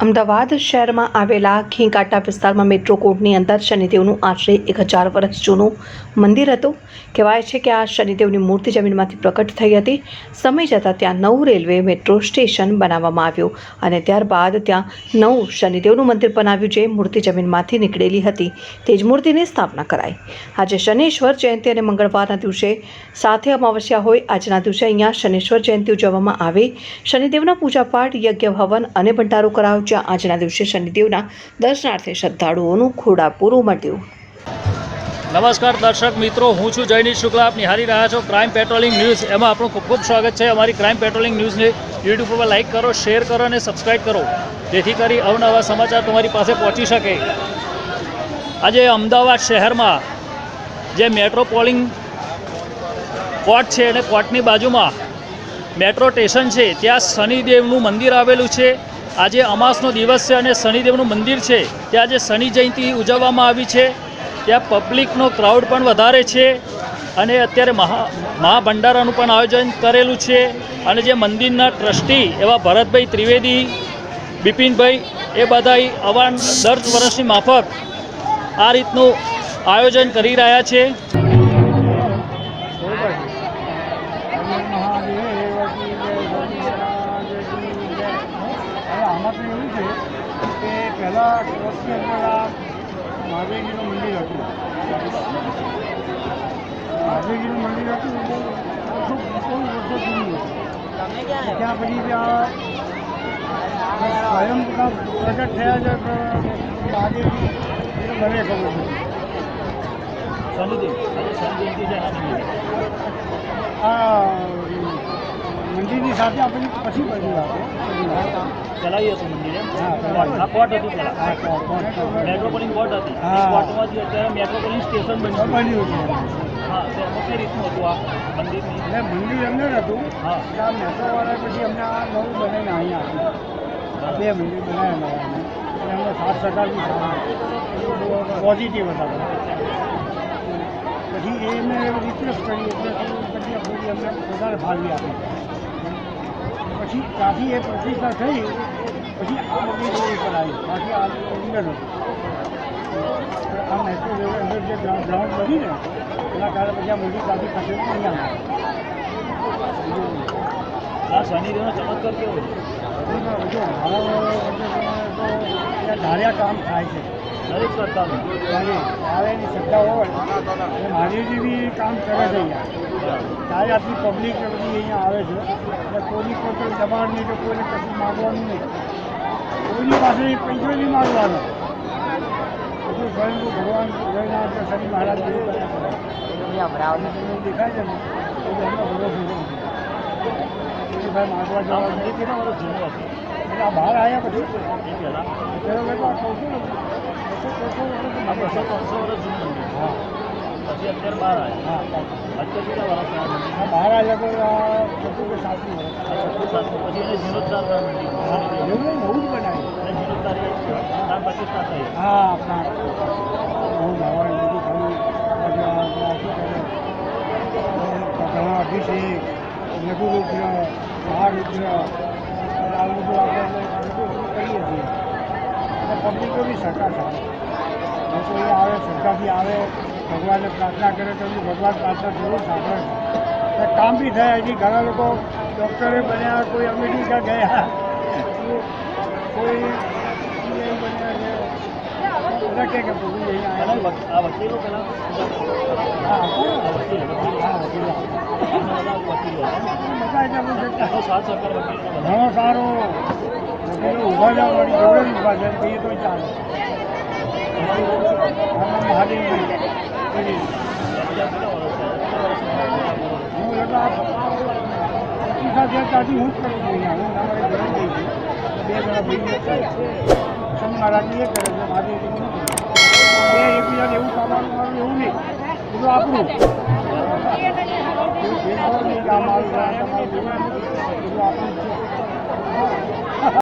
અમદાવાદ શહેરમાં આવેલા ખીંકાટા વિસ્તારમાં મેટ્રો કોર્ટની અંદર શનિદેવનું આશરે 1000 વર્ષ જૂનું મંદિર હતું. કહેવાય છે કે આ શનિદેવની મૂર્તિ જમીનમાંથી પ્રકટ થઈ હતી. સમય જતાં ત્યાં નવું રેલવે મેટ્રો સ્ટેશન બનાવવામાં આવ્યું અને ત્યારબાદ ત્યાં નવું શનિદેવનું મંદિર બનાવ્યું, જે મૂર્તિ જમીનમાંથી નીકળેલી હતી તે જ મૂર્તિની સ્થાપના કરાઈ. આજે શનિશ્વર જયંતિ અને મંગળવારના દિવસે સાથે અમાવસ્યા હોય. આજના દિવસે અહીંયા શનિશ્વર જયંતિ ઉજવવામાં આવે. શનિદેવના પૂજાપાઠ, યજ્ઞ, હવન અને ભંડારો કરાયો. આજના દિવસે શનિદેવના દર્શનાર્થે શ્રદ્ધાળુઓનું ઘોડાપૂર ઉમટ્યું. નમસ્કાર દર્શક મિત્રો, હું છું જયનીશ શુક્લા. આપ નિહાળી રહ્યા છો ક્રાઇમ પેટ્રોલિંગ ન્યૂઝ. એમાં આપણું ખૂબ ખૂબ સ્વાગત છે. અમારી ક્રાઇમ પેટ્રોલિંગ ન્યૂઝને યુટ્યુબ પર લાઇક કરો, શેર કરો અને સબસ્ક્રાઈબ કરો, જેથી કરી અવનવા સમાચાર તમારી પાસે પહોંચી શકે. આજે અમદાવાદ શહેરમાં જે મેટ્રોપોલિંગ કોર્ટ છે અને કોર્ટની બાજુમાં મેટ્રો સ્ટેશન છે, ત્યાં શનિદેવનું મંદિર આવેલું છે. આજે અમાસનો દિવસ છે અને શનિદેવનું મંદિર છે ત્યાં આજે શનિ જયંતિ ઉજવવામાં આવી છે. ત્યાં પબ્લિકનો ક્રાઉડ પણ વધારે છે અને અત્યારે મહાભંડારાનું પણ આયોજન કરેલું છે. અને જે મંદિરના ટ્રસ્ટી એવા ભરતભાઈ ત્રિવેદી, બિપિનભાઈ, એ બધા દર વર્ષની માફક આ રીતનું આયોજન કરી રહ્યા છે. આમાં તો એવું છે કે પહેલાં વર્ષની અંદર આ મહાદેવજીનું મંદિર હતું. મહાદેવજીનું મંદિર હતું બહુ વર્ષો જૂનું હતું. ત્યાં પછી ત્યાં સ્વયં પ્રગટ થયા છે મહાદેવજી, એ મને ખબર છે. આ મંદિરની સાથે આપણે પછી બધું ચલાવી હતું મંદિરે. હા, કોર્ટ હતું પહેલાં, મેટ્રોપોલિંગ કોર્ટ હતી. કોર્ટમાંથી અત્યારે મેટ્રોપોલિંગ સ્ટેશન બન્યું છે. હા, તો એમાં કઈ રીતનું હતું આ મંદિરની? એટલે મંદિર અંદર હતું. હા, આ મેટ્રોવાળા પછી અમને આ નવું બનાવીને અહીંયા આપ્યું. બે મંદિર બનાવેલા અને એમનો 7% બી પોઝિટિવ હતા. પછી એને રિક્વેસ્ટ કરી એટલે પછી થોડી અમને વધારે ફાળવી આપી. પછી ત્યાંથી એ પ્રતિષ્ઠા થઈ, પછી આ મંદિર ઉપર આવી. બાકી આ અંદર હતું. આ મેટ્રો રેલવે અંદર જે ગ્રાઉન્ડ બની ને એના કારણે પછી આ મંદિર ત્યાંથી ખસેડી અહીંયા આ શનિદેવનો ચમત્કાર કેવો છે? ત્યાં ધાર્યા કામ થાય છે. દરેક શ્રદ્ધાળુ ત્યારે એની શ્રદ્ધા હોય એ મહાદેવજી બી કામ કરે છે અહીંયા. ત્યારે આટલી પબ્લિક બધી અહીંયા આવે છે એટલે કોઈની કોઈ દબાણ નહીં, કે કોઈને કશું માગવાનું નહીં, કોઈની પાસે પૈસો નહીં માગવાનો. બધું સ્વયંભૂ ભગવાન જગન્નાથ શનિ મહારાજ દેખાય છે ને એટલે એમનો ભરોસો છે. ભાઈ માગવા જવા મંદિર કેટલા વર્ષ જૂનું હતું? એટલે આ બહાર આવ્યા પછી એ પહેલાં પેલો લોકો આ કહું છું ને 200-300 વર્ષ જૂનું મંદિર. હા, પછી અત્યારે બહાર આવ્યા. હા, અત્યારે કેટલા વર્ષ થયા મંદિર? આ બહાર આવ્યા તો છઠ્ઠું કે સાતમું વર્ષ. પછી એને જીર્ણોદ્ધાર કર્યો મંદિર. એવું નવું જ બનાવ્યું. અને જીર્ણોદ્ધાર પ્રાણ પ્રતિષ્ઠા થઈ. હા, આપણા બહુ નવા બધું થયું. ઘણા અભિષેક, લઘુરુદ્ર, મહારુદ્ર, આ બધું આપણે કરીએ છીએ. અને પબ્લિકો બી સરકાર સારા લોકો અહીંયા આવે, શ્રદ્ધાથી આવે, ભગવાનને પ્રાર્થના કરે તો ભગવાન પ્રાર્થના જરૂર સાંભળે છે. કામ બી થાય. હજી ઘણા લોકો ડૉક્ટરે બન્યા, કોઈ અમેરિકા ગયા, કોઈ બન્યા છે. બધા કહે કે પ્રભુ અહીંયા આ વકીલો પહેલાં સાત સરકાર વકીલો ઘણો સારો વકીલો ઊભા જવા વાળી જોડે ઊભા છે કહીએ તો ચાલે. મહાદેવ હું એટલા પ્રતિષ્ઠા ત્યાંથી હું જ કરું છું. અહીંયા હું અમારે ઘરે જઈ છું. બે જણા ભાઈ શનિ મહારાજની એ કરે છે, મહાદેવજીનું નથી. બે એકબીજાને એવું કામવાનું મારું એવું નહીં, બધું આપણું. એવું ભેદભાવ નહીં કે આ મારું તમારું એવું બધું આપણું જ છે.